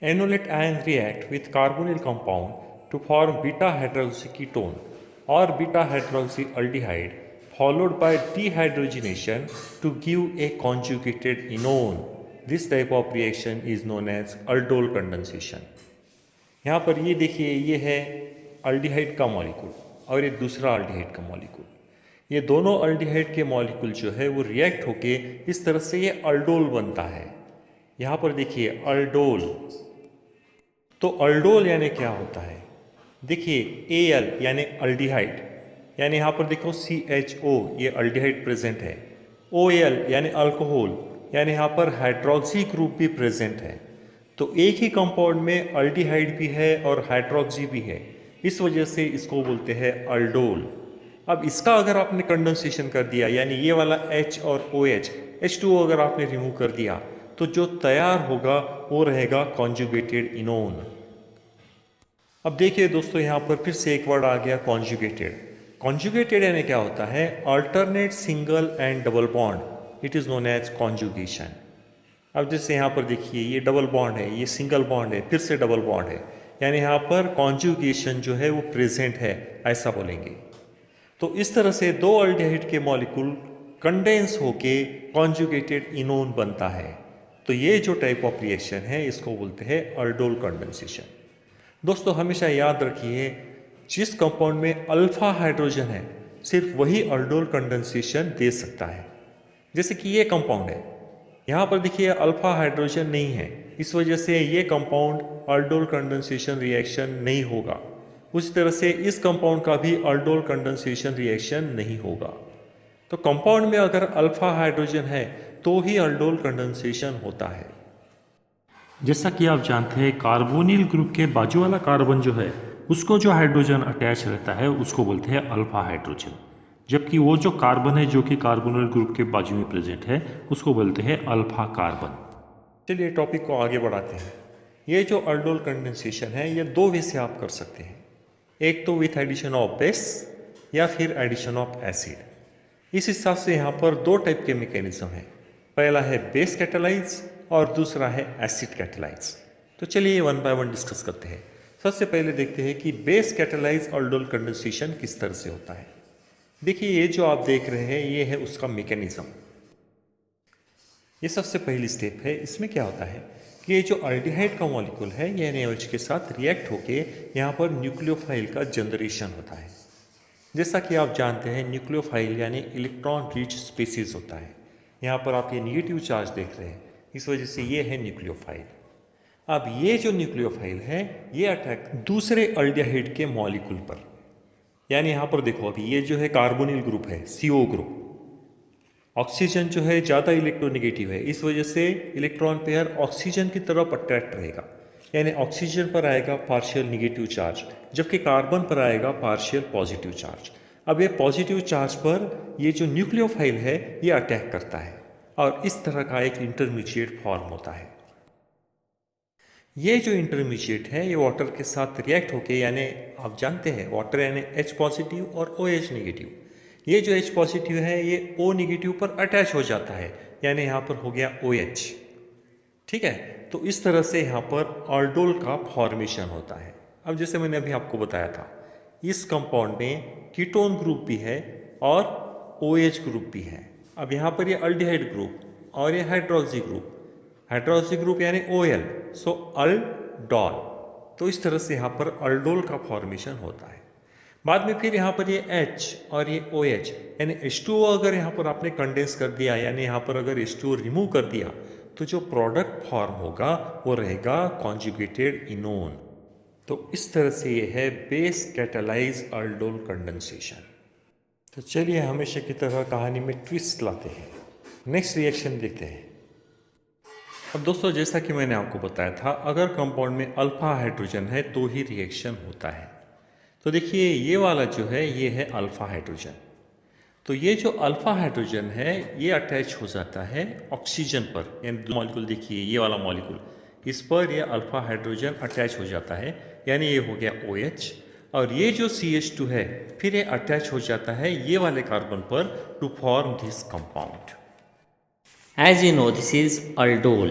Enolate ions react with carbonyl compound to form beta hydroxyketone or beta hydroxyaldehyde followed by dehydrogenation to give a conjugated enone. This type of reaction is known as aldol condensation. यहाँ पर ये देखिए, ये है aldehyde का molecule और ये दूसरा अल्डिहाइड का मॉलिक्यूल। ये दोनों अल्डिहाइड के मॉलिक्यूल जो है वो रिएक्ट होके इस तरह से ये अल्डोल बनता है। यहाँ पर देखिए अल्डोल, तो अल्डोल यानी क्या होता है? देखिए Al यानी अल्डिहाइड, यानी यहाँ पर देखो CHO ये अल्डिहाइड प्रेजेंट है। OL यानी अल्कोहल, यानी यहाँ पर हाइड्रोक्सी ग्रुप भी प्रेजेंट है। तो एक ही कंपाउंड में अल्डिहाइड भी है और हाइड्रोक्सी भी है, इस वजह से इसको बोलते हैं अल्डोल। अब इसका अगर आपने कंडेंसेशन कर दिया, यानी ये वाला H और OH H2O अगर आपने रिमूव कर दिया, तो जो तैयार होगा वो रहेगा कॉन्जुगेटेड इनोन। अब देखिए दोस्तों, यहाँ पर फिर से एक वर्ड आ गया कॉन्जुगेटेड। कॉन्जुगेटेड यानी क्या होता है? Alternate single and double bond, it is known as conjugation. अब जैसे यहाँ पर देखिए ये डबल बॉन्ड है, ये सिंगल बॉन्ड है, फिर से डबल बॉन्ड है, यानी यहाँ पर कॉन्जुगेशन जो है वो प्रेजेंट है, ऐसा बोलेंगे। तो इस तरह से दो अल्डिहाइड के मॉलिक्यूल कंडेंस होके कॉन्जुगेटेड इनोन बनता है। तो ये जो टाइप ऑफ रिएक्शन है इसको बोलते हैं अल्डोल कंडेंसेशन। दोस्तों हमेशा याद रखिए, जिस कंपाउंड में अल्फा हाइड्रोजन है सिर्फ वही अल्डोल कंडेंसेशन दे सकता है। जैसे कि ये कंपाउंड है, यहाँ पर देखिए अल्फा हाइड्रोजन नहीं है, इस वजह से ये कंपाउंड अल्डोल कंडेंसेशन रिएक्शन नहीं होगा। उस तरह से इस कंपाउंड का भी अल्डोल कंडेंसेशन रिएक्शन नहीं होगा। तो कंपाउंड में अगर अल्फा हाइड्रोजन है तो ही अल्डोल कंडेंसेशन होता है। जैसा कि आप जानते हैं, कार्बोनिल ग्रुप के बाजू वाला कार्बन जो है उसको जो हाइड्रोजन अटैच रहता है उसको बोलते हैं अल्फा हाइड्रोजन, जबकि वो जो कार्बन है जो कि कार्बोनिल ग्रुप के बाजू में प्रेजेंट है उसको बोलते हैं अल्फा कार्बन। चलिए टॉपिक को आगे बढ़ाते हैं। ये जो अल्डोल कंडेंसेशन है ये दो वे से आप कर सकते हैं, एक तो विथ एडिशन ऑफ बेस या फिर एडिशन ऑफ एसिड। इस हिसाब से यहाँ पर दो टाइप के मैकेनिज्म है, पहला है बेस कैटालाइज और दूसरा है एसिड कैटालाइज। तो चलिए वन बाय वन डिस्कस करते हैं। सबसे पहले देखते हैं कि बेस कैटालाइज अल्डोल कंडेंसेशन किस तरह से होता है। देखिए ये जो आप देख रहे हैं ये है उसका मैकेनिज्म। ये सबसे पहली स्टेप है। इसमें क्या होता है कि ये जो अल्डिहाइड का मॉलिक्यूल है ये NaOH के साथ रिएक्ट होके यहाँ पर न्यूक्लियोफाइल का जनरेशन होता है। जैसा कि आप जानते हैं न्यूक्लियोफाइल यानी इलेक्ट्रॉन रिच स्पीसीज होता है। यहाँ पर आप ये निगेटिव चार्ज देख रहे हैं, इस वजह से ये है न्यूक्लियोफाइल। अब ये जो न्यूक्लियोफाइल है ये अटैक दूसरे अल्डिहाइड के मॉलिक्यूल पर, यानी यहाँ पर देखो अभी ये जो है कार्बोनिल ग्रुप है CO ग्रुप, ऑक्सीजन जो है ज़्यादा इलेक्ट्रोनेगेटिव है, इस वजह से इलेक्ट्रॉन पेयर ऑक्सीजन की तरफ अट्रैक्ट रहेगा, यानी ऑक्सीजन पर आएगा पार्शियल निगेटिव चार्ज, जबकि कार्बन पर आएगा पार्शियल पॉजिटिव चार्ज। अब ये पॉजिटिव चार्ज पर ये जो न्यूक्लियोफाइल है ये अटैक करता है और इस तरह का एक इंटरमीडिएट फॉर्म होता है। ये जो इंटरमीडिएट है ये वाटर के साथ रिएक्ट होके, यानी आप जानते हैं वाटर यानी H पॉजिटिव और OH नेगेटिव, ये जो H पॉजिटिव है ये O नेगेटिव पर अटैच हो जाता है, यानी यहाँ पर हो गया OH। ठीक है, तो इस तरह से यहाँ पर अल्डोल का फॉर्मेशन होता है। अब जैसे मैंने अभी आपको बताया था, इस कंपाउंड में कीटोन ग्रुप भी है और OH ग्रुप भी है। अब यहाँ पर ये अल्डिहाइड ग्रुप और ये हाइड्रोक्सी ग्रुप यानी OL, सो अल्डोल। तो इस तरह से यहाँ पर अल्डोल का फॉर्मेशन होता है। बाद में फिर यहाँ पर ये H और ये OH यानी H2O अगर यहाँ पर आपने कंडेंस कर दिया, यानी यहाँ पर अगर H2O रिमूव कर दिया, तो जो प्रोडक्ट फॉर्म होगा वो रहेगा कॉन्जुगेटेड इनोन। तो इस तरह से ये है बेस कैटालाइज अल्डोल कंडेंसेशन। तो चलिए हमेशा की तरह कहानी में ट्विस्ट लाते हैं। नेक्स्ट रिएक्शन देखते हैं। अब दोस्तों जैसा कि मैंने आपको बताया था, अगर कंपाउंड में अल्फा हाइड्रोजन है तो ही रिएक्शन होता है। तो देखिए ये वाला जो है ये है अल्फा हाइड्रोजन। तो ये जो अल्फा हाइड्रोजन है ये अटैच हो जाता है ऑक्सीजन पर, यानी मॉलिक्यूल देखिए ये वाला मॉलिक्यूल, इस पर ये अल्फा हाइड्रोजन अटैच हो जाता है, यानी ये हो गया OH। और ये जो CH2 है फिर ये अटैच हो जाता है ये वाले कार्बन पर to form this compound. As you know, this is aldol.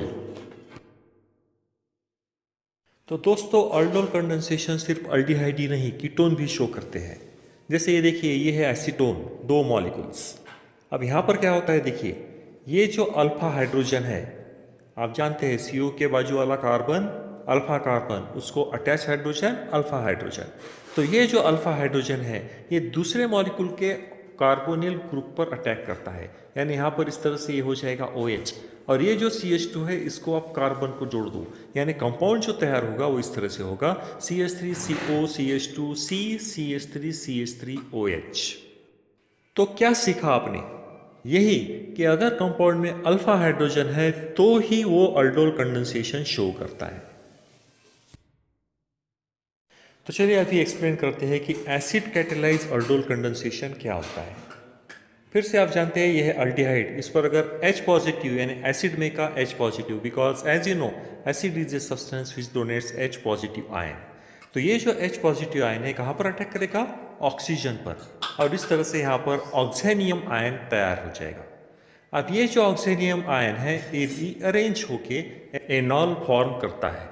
तो दोस्तों अल्डोल कंडेंसेशन सिर्फ अल्डिहाइड ही नहीं, कीटोन भी शो करते हैं। जैसे ये देखिए ये है एसीटोन, 2 मॉलिक्यूल्स। अब यहाँ पर क्या होता है देखिए, ये जो अल्फा हाइड्रोजन है, आप जानते हैं CO के बाजू वाला कार्बन अल्फा कार्बन, उसको अटैच हाइड्रोजन अल्फा हाइड्रोजन। तो ये जो अल्फा हाइड्रोजन है ये दूसरे मॉलिक्यूल के कार्बोनिल ग्रुप पर अटैक करता है, यानी यहाँ पर इस तरह से ये हो जाएगा OH। और ये जो CH2 है इसको आप कार्बन को जोड़ दो, यानी कंपाउंड जो तैयार होगा वो इस तरह से होगा CH3CO CH2 C CH3 CH3OH। तो क्या सीखा आपने? यही कि अगर कंपाउंड में अल्फा हाइड्रोजन है तो ही वो अल्डोल कंडेंसेशन शो करता है। तो चलिए अभी एक्सप्लेन करते हैं कि एसिड कैटेलाइज अल्डोल कंडेंसेशन क्या होता है। फिर से आप जानते हैं यह है अल्डिहाइड, इस पर अगर H पॉजिटिव यानी एसिड में का H positive, because as you know acid is a substance which donates H positive ion. तो ये जो H पॉजिटिव आयन है कहाँ पर अटैक करेगा? ऑक्सीजन पर, और इस तरह से यहाँ पर ऑक्सीनियम आयन तैयार हो जाएगा। अब ये जो ऑक्सीनियम आयन है ये रीअरेंज होके एनॉल फॉर्म करता है।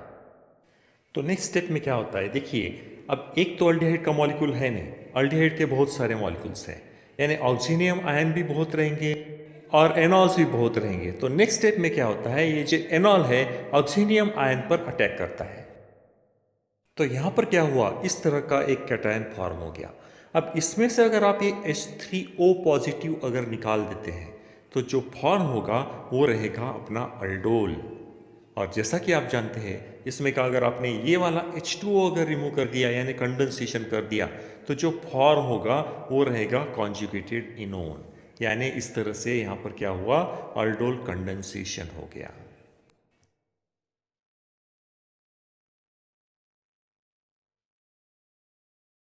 तो नेक्स्ट स्टेप में क्या होता है देखिए, अब एक तो अल्डिहाइड का मॉलिक्यूल है नहीं, अल्डिहाइड के बहुत सारे मॉलिक्यूल्स हैं, यानी ऑक्सीनियम आयन भी बहुत रहेंगे और एनॉल्स भी बहुत रहेंगे। तो नेक्स्ट स्टेप में क्या होता है, ये जो एनॉल है ऑक्सीनियम आयन पर अटैक करता है। तो यहाँ पर क्या हुआ, इस तरह का एक कैटायन फॉर्म हो गया। अब इसमें से अगर आप ये H3O पॉजिटिव अगर निकाल देते हैं तो जो फॉर्म होगा वो रहेगा अपना अल्डोल। और जैसा कि आप जानते हैं इसमें का अगर आपने ये वाला H2O अगर रिमूव कर दिया यानी कंडेंसेशन कर दिया तो जो फॉर्म होगा वो रहेगा कॉन्जुगेटेड इनोन, यानी इस तरह से यहाँ पर क्या हुआ, अल्डोल कंडेंसेशन हो गया।